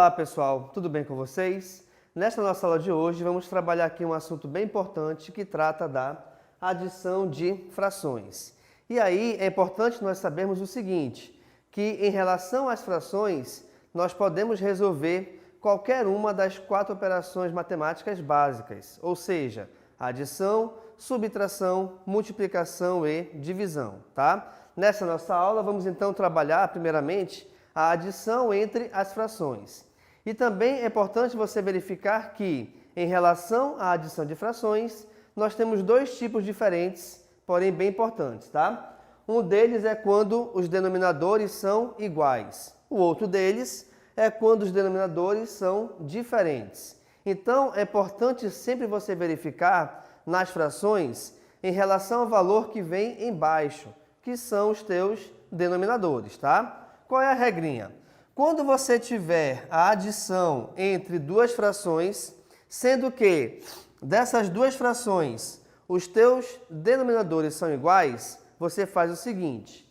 Olá pessoal, tudo bem com vocês? Nesta nossa aula de hoje vamos trabalhar aqui um assunto bem importante que trata da adição de frações. E aí é importante nós sabermos o seguinte, que em relação às frações nós podemos resolver qualquer uma das 4 operações matemáticas básicas, ou seja, adição, subtração, multiplicação e divisão, tá? Nessa nossa aula vamos então trabalhar primeiramente a adição entre as frações. E também é importante você verificar que, em relação à adição de frações, nós temos 2 tipos diferentes, porém bem importantes, tá? Um deles é quando os denominadores são iguais. O outro deles é quando os denominadores são diferentes. Então, é importante sempre você verificar nas frações em relação ao valor que vem embaixo, que são os teus denominadores, tá? Qual é a regrinha? Quando você tiver a adição entre 2 frações, sendo que dessas 2 frações os teus denominadores são iguais, você faz o seguinte,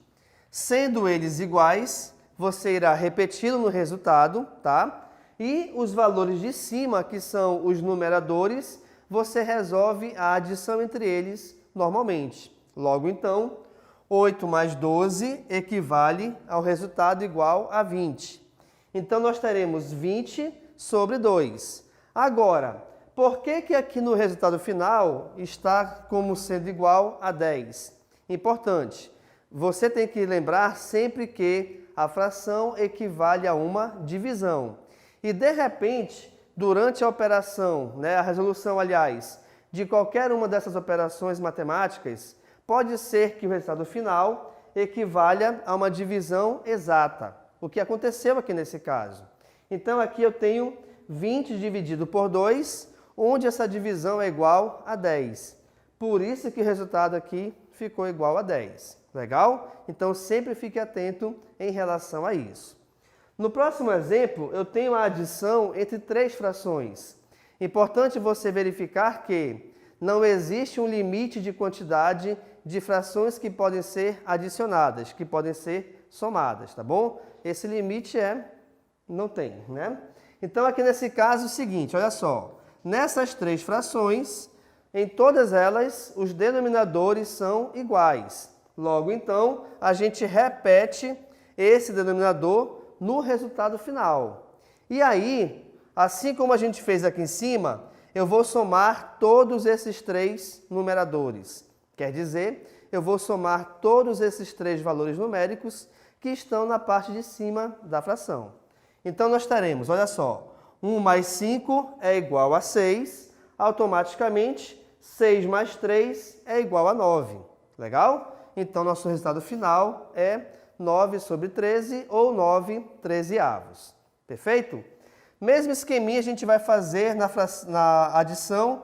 sendo eles iguais, você irá repeti-lo no resultado, tá? E os valores de cima, que são os numeradores, você resolve a adição entre eles normalmente. Logo então, 8 mais 12 equivale ao resultado igual a 20. Então, nós teremos 20 sobre 2. Agora, por que aqui no resultado final está como sendo igual a 10? Importante, você tem que lembrar sempre que a fração equivale a uma divisão. E, de repente, durante a operação, a resolução, aliás, de qualquer uma dessas operações matemáticas, pode ser que o resultado final equivalha a uma divisão exata, o que aconteceu aqui nesse caso. Então, aqui eu tenho 20 dividido por 2, onde essa divisão é igual a 10. Por isso que o resultado aqui ficou igual a 10. Legal? Então, sempre fique atento em relação a isso. No próximo exemplo, eu tenho a adição entre 3 frações. Importante você verificar que não existe um limite de quantidade de frações que podem ser adicionadas, que podem ser somadas, tá bom? Esse limite não tem, né? Então, aqui nesse caso, é o seguinte, olha só. Nessas 3 frações, em todas elas, os denominadores são iguais. Logo, então, a gente repete esse denominador no resultado final. E aí, assim como a gente fez aqui em cima, eu vou somar todos esses 3 numeradores. Quer dizer, eu vou somar todos esses 3 valores numéricos que estão na parte de cima da fração. Então, nós teremos, olha só, 1 mais 5 é igual a 6, automaticamente 6 mais 3 é igual a 9. Legal? Então, nosso resultado final é 9 sobre 13 ou 9 trezeavos. Perfeito? Mesmo esqueminha a gente vai fazer na adição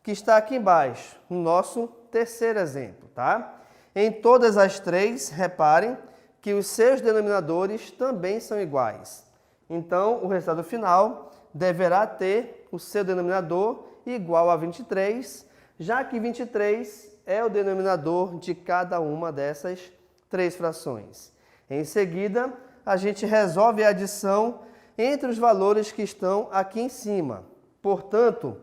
que está aqui embaixo, no nosso terceiro exemplo, tá? Em todas as 3, reparem que os seus denominadores também são iguais. Então, o resultado final deverá ter o seu denominador igual a 23, já que 23 é o denominador de cada uma dessas 3 frações. Em seguida, a gente resolve a adição entre os valores que estão aqui em cima. Portanto,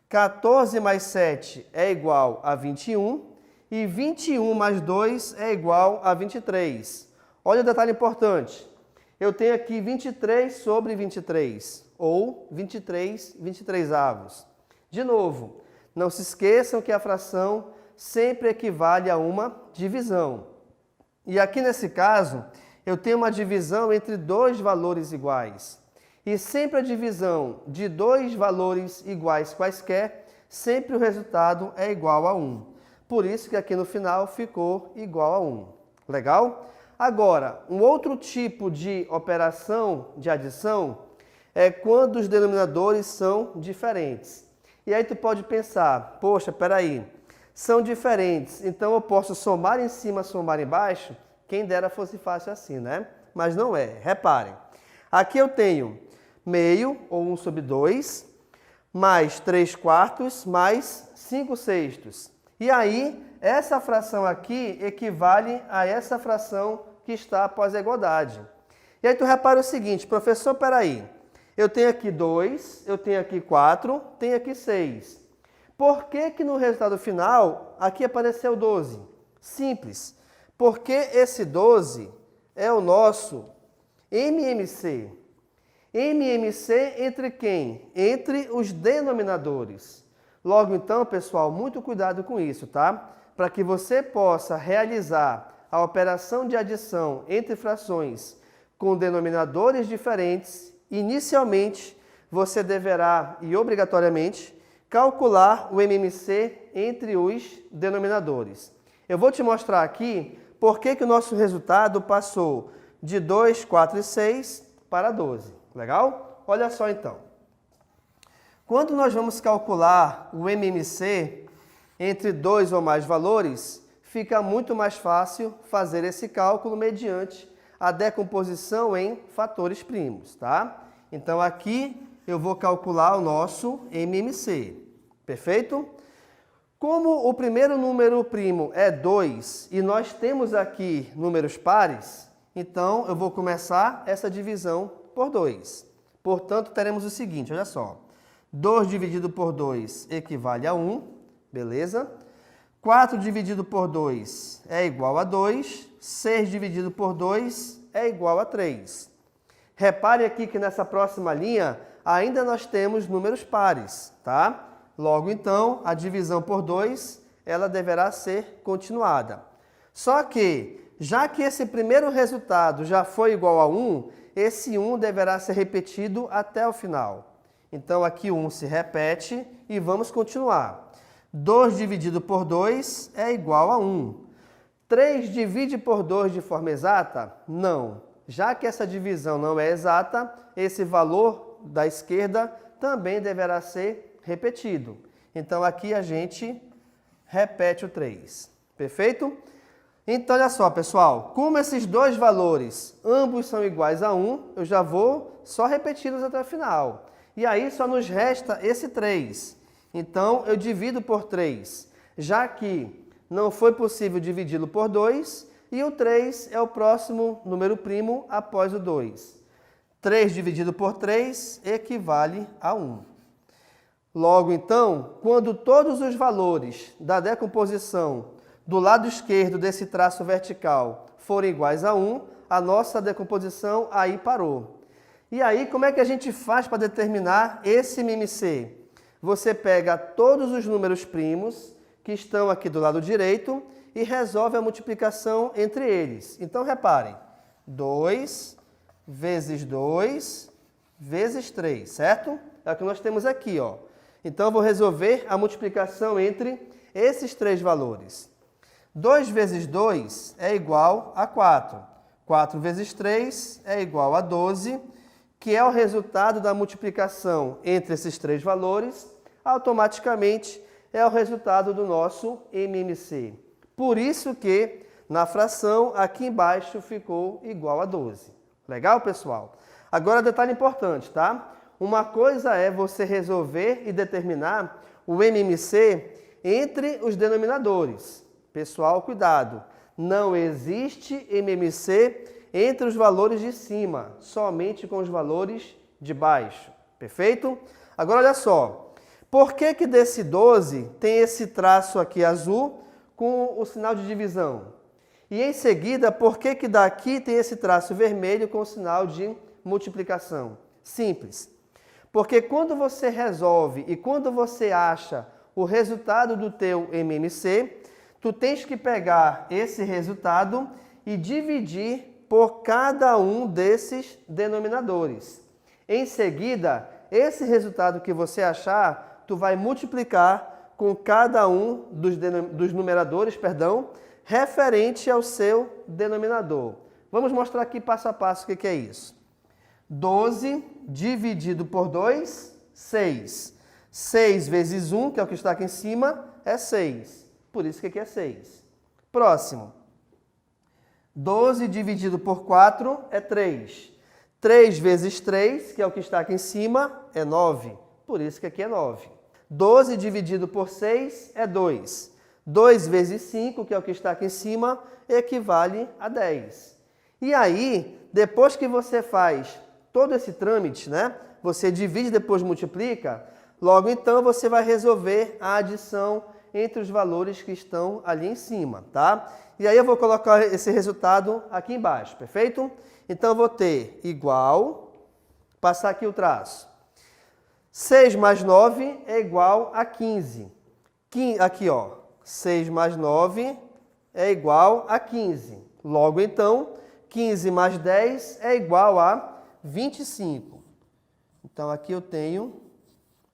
14 mais 7 é igual a 21 e 21 mais 2 é igual a 23. Olha o detalhe importante. Eu tenho aqui 23 sobre 23, ou 23 23avos. De novo, não se esqueçam que a fração sempre equivale a uma divisão. E aqui nesse caso, eu tenho uma divisão entre 2 valores iguais. E sempre a divisão de 2 valores iguais quaisquer, sempre o resultado é igual a 1. Por isso que aqui no final ficou igual a 1. Legal? Agora, um outro tipo de operação de adição é quando os denominadores são diferentes. E aí tu pode pensar, poxa, peraí, são diferentes, então eu posso somar em cima, somar embaixo? Quem dera fosse fácil assim, né? Mas não é. Reparem. Aqui eu tenho meio, ou 1 sobre 2, mais 3 quartos, mais 5 sextos. E aí, essa fração aqui equivale a essa fração que está após a igualdade. E aí tu repara o seguinte, professor, peraí, Eu tenho aqui 2, eu tenho aqui 4, tenho aqui 6. Por que que no resultado final aqui apareceu 12? Simples. Porque esse 12 é o nosso MMC. MMC entre quem? Entre os denominadores. Logo então, pessoal, muito cuidado com isso, tá? Para que você possa realizar a operação de adição entre frações com denominadores diferentes, inicialmente você deverá, e obrigatoriamente, calcular o MMC entre os denominadores. Eu vou te mostrar aqui por que que o nosso resultado passou de 2, 4 e 6 para 12. Legal? Olha só então. Quando nós vamos calcular o MMC entre dois ou mais valores, fica muito mais fácil fazer esse cálculo mediante a decomposição em fatores primos, tá? Então aqui eu vou calcular o nosso MMC, perfeito? Como o primeiro número primo é 2 e nós temos aqui números pares, então eu vou começar essa divisão por 2. Portanto, teremos o seguinte, olha só. 2 dividido por 2 equivale a 1, beleza? 4 dividido por 2 é igual a 2, 6 dividido por 2 é igual a 3. Repare aqui que nessa próxima linha ainda nós temos números pares, tá? Logo então, a divisão por 2, ela deverá ser continuada. Só que, já que esse primeiro resultado já foi igual a 1, esse 1 deverá ser repetido até o final. Então aqui 1 se repete e vamos continuar. 2 dividido por 2 é igual a 1. 3 divide por 2 de forma exata? Não. Já que essa divisão não é exata, esse valor da esquerda também deverá ser repetido. Então aqui a gente repete o 3. Perfeito? Então olha só, pessoal. Como esses dois valores, ambos são iguais a 1, eu já vou só repeti-los até o final. E aí só nos resta esse 3. Então, eu divido por 3, já que não foi possível dividi-lo por 2, e o 3 é o próximo número primo após o 2. 3 dividido por 3 equivale a 1. Logo, então, quando todos os valores da decomposição do lado esquerdo desse traço vertical forem iguais a 1, a nossa decomposição aí parou. E aí, como é que a gente faz para determinar esse MMC? Você pega todos os números primos que estão aqui do lado direito e resolve a multiplicação entre eles. Então, reparem, 2 vezes 2 vezes 3, certo? É o que nós temos aqui, ó. Então, eu vou resolver a multiplicação entre esses três valores. 2 vezes 2 é igual a 4. 4 vezes 3 é igual a 12, que é o resultado da multiplicação entre esses três valores, automaticamente é o resultado do nosso MMC. Por isso que na fração aqui embaixo ficou igual a 12. Legal, pessoal? Agora, detalhe importante, tá? Uma coisa é você resolver e determinar o MMC entre os denominadores. Pessoal, cuidado! Não existe MMC entre os valores de cima, somente com os valores de baixo. Perfeito? Agora, olha só. Por que que desse 12 tem esse traço aqui azul com o sinal de divisão? E em seguida, por que que daqui tem esse traço vermelho com o sinal de multiplicação? Simples. Porque quando você resolve e quando você acha o resultado do teu MMC, tu tens que pegar esse resultado e dividir por cada um desses denominadores. Em seguida, esse resultado que você achar, tu vai multiplicar com cada um dos numeradores, referente ao seu denominador. Vamos mostrar aqui passo a passo o que é isso. 12 dividido por 2, 6. 6 vezes 1, que é o que está aqui em cima, é 6. Por isso que aqui é 6. Próximo. 12 dividido por 4 é 3. 3 vezes 3, que é o que está aqui em cima, é 9. Por isso que aqui é 9. 12 dividido por 6 é 2. 2 vezes 5, que é o que está aqui em cima, equivale a 10. E aí, depois que você faz todo esse trâmite, né, Você divide e depois multiplica, logo então você vai resolver a adição entre os valores que estão ali em cima, tá? E aí eu vou colocar esse resultado aqui embaixo, perfeito? Então eu vou ter igual, passar aqui o traço. 6 mais 9 é igual a 15. Aqui, ó, 6 mais 9 é igual a 15. Logo, então, 15 mais 10 é igual a 25. Então, aqui eu tenho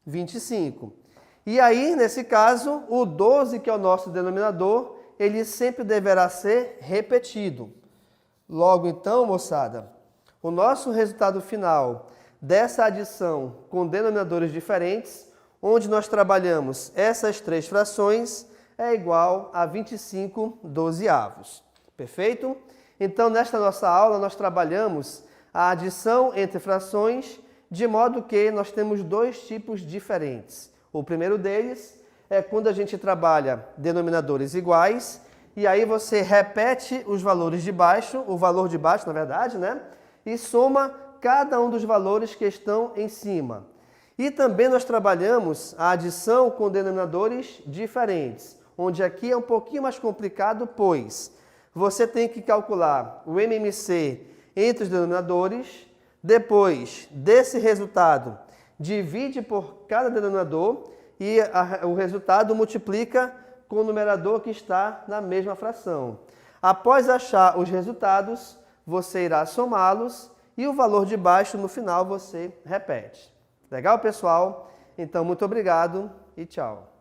25. E aí, nesse caso, o 12, que é o nosso denominador, ele sempre deverá ser repetido. Logo, então, moçada, o nosso resultado final dessa adição com denominadores diferentes, onde nós trabalhamos essas três frações, é igual a 25 dozeavos. Perfeito? Então, nesta nossa aula, nós trabalhamos a adição entre frações, de modo que nós temos dois tipos diferentes. O primeiro deles é quando a gente trabalha denominadores iguais, e aí você repete os valores de baixo, o valor de baixo, na verdade, né? E soma cada um dos valores que estão em cima. E também nós trabalhamos a adição com denominadores diferentes, onde aqui é um pouquinho mais complicado, pois você tem que calcular o MMC entre os denominadores, depois desse resultado divide por cada denominador e o resultado multiplica com o numerador que está na mesma fração. Após achar os resultados, você irá somá-los e o valor de baixo no final você repete. Legal, pessoal? Então, muito obrigado e tchau.